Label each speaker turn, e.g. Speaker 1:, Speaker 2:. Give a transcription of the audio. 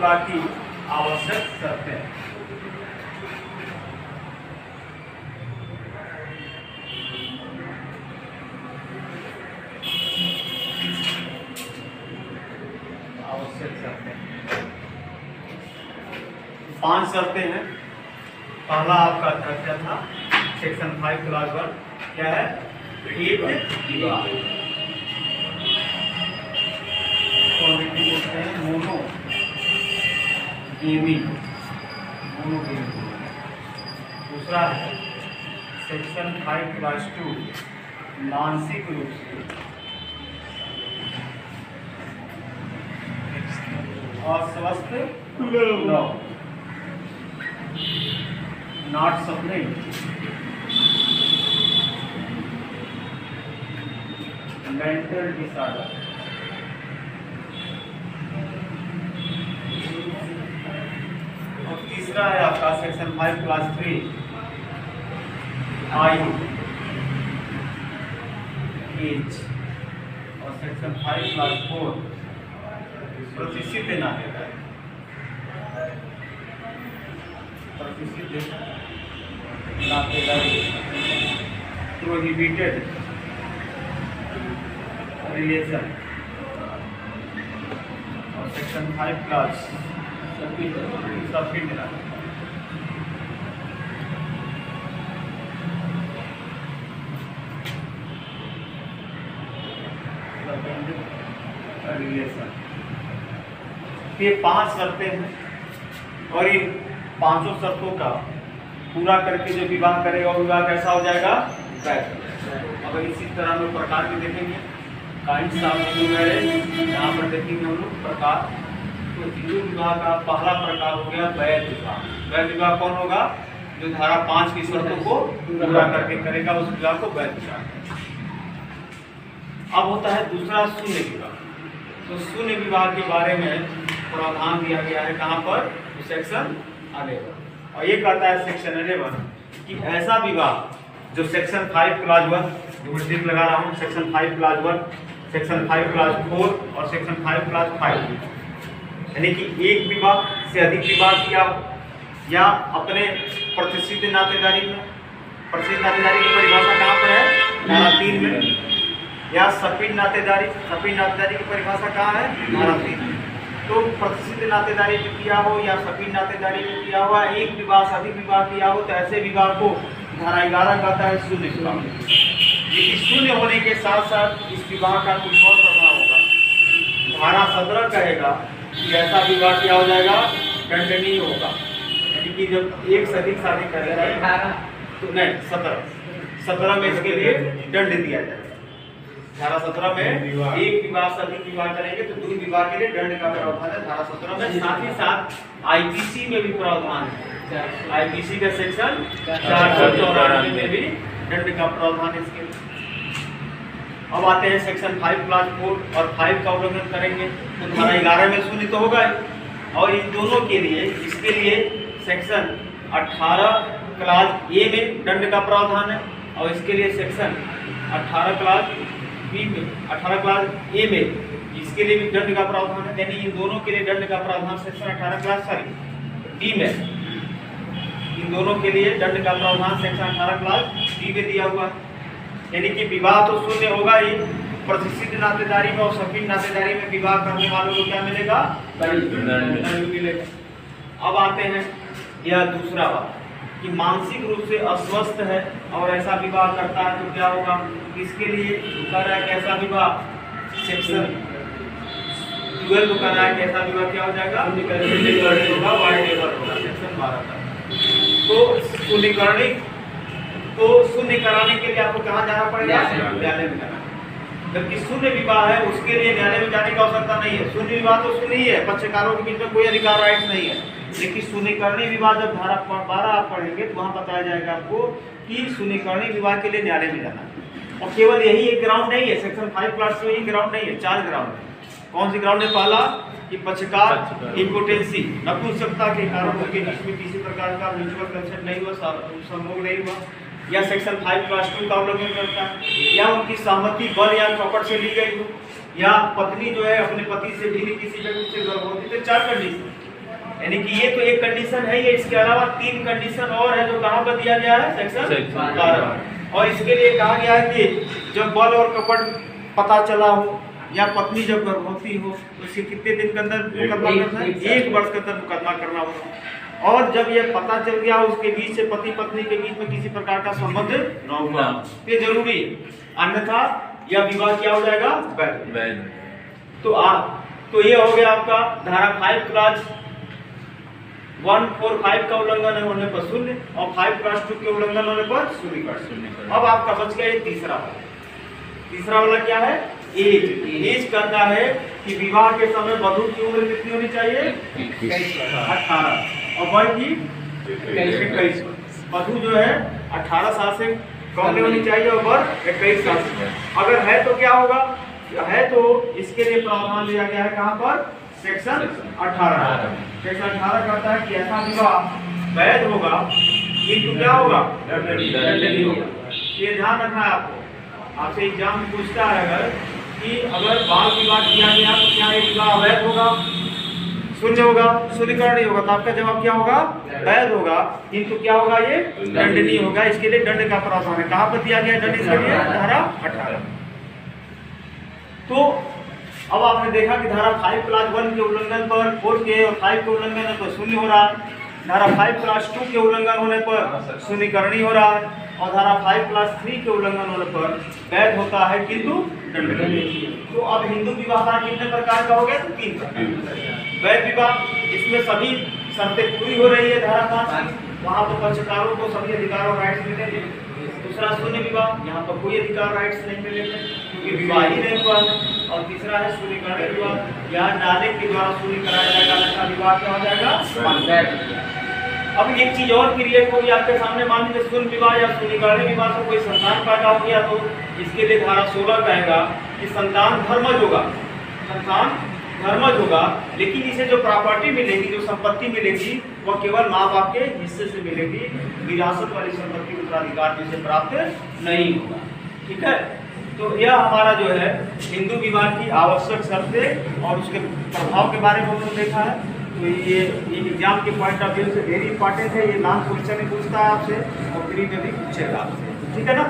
Speaker 1: विवाह की आवश्यक शर्तें। आवश्यक शर्तें 5 शर्तें हैं। पहला आपका क्या था? सेक्शन 5 क्लास 1 क्या है? एक विवाह बोलते हैं मोनोगेमिक। दूसरा है सेक्शन 5 क्लास 2 मानसिक रूप से अस्वस्थ नॉट सफरिंग मेंटल डिसऑर्डर। और तीसरा है आपका सेक्शन 5 क्लास 3 आयु एज। और सेक्शन 5 क्लास 4 प्रतिष्ठित नातेदारी। प्रतिष्ठित नातेदारी प्रोहिबिटेड रिलेशन। और सेक्शन 5 क्लास सबफिट रिलेशन। ये 5 शर्तें हैं और इन 5 शर्तों का पूरा करके जो विवाह करेगा वो विवाह कैसा हो जाएगा? वैध। अगर इसी तरह हम लोग प्रकार भी देखेंगे काइंड्स ऑफ हिंदू मैरिज, यहाँ पर देखेंगे हम लोग प्रकार। तो हिंदू विवाह का पहला प्रकार हो गया वैध विवाह। वैध विवाह कौन होगा? जो धारा 5 की शर्तों को पूरा करके करेगा उस विवाह को वैध विवाह। अब होता है दूसरा शून्य विवाह। तो शून्य विवाह के बारे में प्रावधान दिया गया है कहाँ पर? सेक्शन 11। और ये कहता है सेक्शन 11 कि ऐसा विवाह जो सेक्शन 5 क्लास 1 जो लगा रहा हूँ, सेक्शन 5 क्लास 1, सेक्शन 5 क्लास 4 और सेक्शन 5 क्लास 5, यानी कि एक विवाह से अधिक विवाह किया या अपने प्रतिष्ठित नातेदारी में। प्रतिष्ठित नातेदारी की परिभाषा कहाँ पर है? धारा 3 में। या सफीन नातेदारी, सफीन नातेदारी की परिभाषा कहाँ है? धारा 3 में। तो प्रतिष्ठित नातेदारी में किया हो या सफीन नातेदारी में किया हुआ एक विवाह से अधिक विवाह किया हो तो ऐसे विवाह को धारा 11 कहता है शून्य विवाह। लेकिन शून्य होने के साथ साथ इस विवाह का कुछ और प्रभाव होगा। धारा 17 कहेगा कि ऐसा विवाह क्या हो जाएगा? दंडनीय होगा। यानी कि जब एक से अधिक शादी करेगा तो नहीं 17 में इसके लिए दंड दिया जाएगा। धारा 17 में एक विवाह से अधिक विवाह करेंगे तो 2 विवाह के लिए दंड का प्रावधान है धारा 17 में। साथ ही साथ आईपीसी में भी प्रावधान है। आईपीसी का सेक्शन 494 में भी दंड का प्रावधान है इसके लिए। अब आते हैं सेक्शन 5 क्लास 4 और 5 का उल्लंघन करेंगे तो धारा 11 में शून्य तो होगा ही। और इन दोनों के लिए इसके लिए सेक्शन 18 क्लास ए में दंड का प्रावधान है और इसके लिए सेक्शन 18 क्लास बी में, 18 क्लास ए में इसके लिए भी दंड का प्रावधान है। यानी इन दोनों के लिए दंड का प्रावधान सेक्शन 18 क्लास डी में, इन दोनों के लिए दंड का प्रावधान सेक्शन 18 क्लास डी में दिया हुआ है। यानी कि विवाह तो शून्य होगा ही, प्रतिष्ठित नातेदारी में और सफीन नातेदारी में विवाह करने वालों को क्या मिलेगा? दंड मिलेगा। अब आते हैं यह दूसरा बात कि मानसिक रूप से अस्वस्थ है और ऐसा विवाह करता है तो क्या होगा? इसके लिए कह रहा है कि ऐसा विवाह सेक्शन 12 कह रहा है कि ऐसा विवाह क्या हो जाएगा? होगा सेक्शन 12 का। तो शून्य कराने के लिए आपको कहाँ जाना पड़ेगा? न्यायालय में जाना। जबकि शून्य विवाह है उसके लिए न्यायालय में जाने की आवश्यकता नहीं है। शून्य विवाह तो शून्य ही है, पक्षकारों के बीच में कोई अधिकार राइट्स नहीं है। लेकिन शून्यकरणीय विवाह जब धारा 12 आप पढ़ेंगे तो वहाँ बताया जाएगा आपको कि शून्यकरणीय विवाह के लिए न्यायालय में जाना। और केवल यही एक ग्राउंड नहीं है, सेक्शन 5 क्लास में यही ग्राउंड नहीं है, 4 ग्राउंड है। कौन सी ग्राउंड है? पहला कि पक्षकार इम्पोटेंसी, नपुंसकता के कारण उनके बीच में किसी प्रकार का म्यूचुअल कंसेंट नहीं हुआ, संभोग नहीं हुआ, या सेक्शन 5 क्लास 2 का उल्लंघन करता है, या उनकी सहमति बल या चौपट से ली गई हो, या पत्नी जो है अपने पति से भी किसी व्यक्ति से गर्भवती थे। 4 कंडीशन यानी कि ये तो एक कंडीशन है, ये इसके अलावा 3 कंडीशन और है जो कहाँ पर दिया गया है, सेक्शन 12। और इसके लिए कहा गया है कि जब बल और कपट पता चला हो या पत्नी जब गर्भवती हो तो उसके कितने दिन के अंदर मुकदमा करना है, 1 वर्ष के अंदर मुकदमा करना होगा। और जब ये पता चल गया उसके बीच से पति पत्नी के बीच में किसी प्रकार का संबंध न हुआ, ये जरूरी है, अन्यथा यह विवाह क्या हो जाएगा, वैध। तो ये हो गया आपका धारा 5 क्लास 145 का उल्लंघन होने पर 0 और 5 क्लास 2 के उल्लंघन होने पर 0। अब आपका बच गया ये तीसरा वाला क्या है, एज कहता है कि विवाह के समय वधू की उम्र कितनी होनी चाहिए, 18 और वर की 21। वधू जो है 18 साल से कम नहीं होनी चाहिए और वर 21 साल से। अगर है तो क्या होगा, है तो इसके लिए प्रावधान दिया गया है कहाँ पर, सेक्शन 18। सेक्शन 18 कहता है कि ऐसा विवाह वैध होगा किंतु क्या होगा, दंडनीय होगा। ये ध्यान रखना है आपको, आपसे एग्जाम में पूछता है अगर बाल विवाह किया गया तो क्या ये विवाह अवैध होगा, शून्य होगा, शून्यकरण होगा, तो आपका जवाब क्या होगा, वैध होगा किंतु क्या होगा, ये दंडनीय होगा। इसके लिए दंड का प्रावधान है, कहाँ पर दिया गया दंड, इसके लिए धारा 18। तो अब आपने देखा कि धारा 5 क्लास 1 के उल्लंघन पर 4 के और 5 के उल्लंघन पर 0 हो रहा है, धारा 5 क्लास 2 के उल्लंघन होने पर शून्यकरण हो रहा है और धारा 5 क्लास 3 के उल्लंघन होने पर वैध होता है किंतु दंडनीय। तो अब हिंदू विवाह कितने प्रकार का हो गया, तो 3 प्रकार। वैध विवाह, इसमें सभी शर्तें पूरी हो रही है धारा 5, वहाँ पर पक्षकारों को सभी अधिकार और राइट्स मिलेंगे। दूसरा शून्य विवाह, यहाँ पर कोई अधिकार राइट्स नहीं मिलेंगे क्योंकि विवाह ही नहीं हुआ। और तीसरा है शून्यकरण विवाह, यहाँ नाले के द्वारा शून्य कराया जाएगा, ऐसा विवाह क्या हो जाएगा। अब एक चीज और क्रिएट होगी आपके सामने, मान लीजिए शून्य विवाह या शून्यकरण विवाह से कोई संतान पैदा हो गया तो इसके लिए धारा 16 कहेगा कि संतान धर्मज होगा, संतान धर्मज होगा, लेकिन इसे जो प्रॉपर्टी मिलेगी, जो संपत्ति मिलेगी वह केवल माँ बाप के हिस्से से मिलेगी, विरासत वाली संपत्ति उत्तराधिकार में से प्राप्त नहीं होगा। ठीक है, तो यह हमारा जो है हिंदू विवाह की आवश्यक शर्तें और उसके प्रभाव के बारे में हमने देखा है। तो ये एग्जाम के पॉइंट ऑफ व्यू से वेरी इंपॉर्टेंट है, ये लॉन्ग क्वेश्चन पूछता है आपसे और प्री में भी पूछेगा आपसे। ठीक है ना।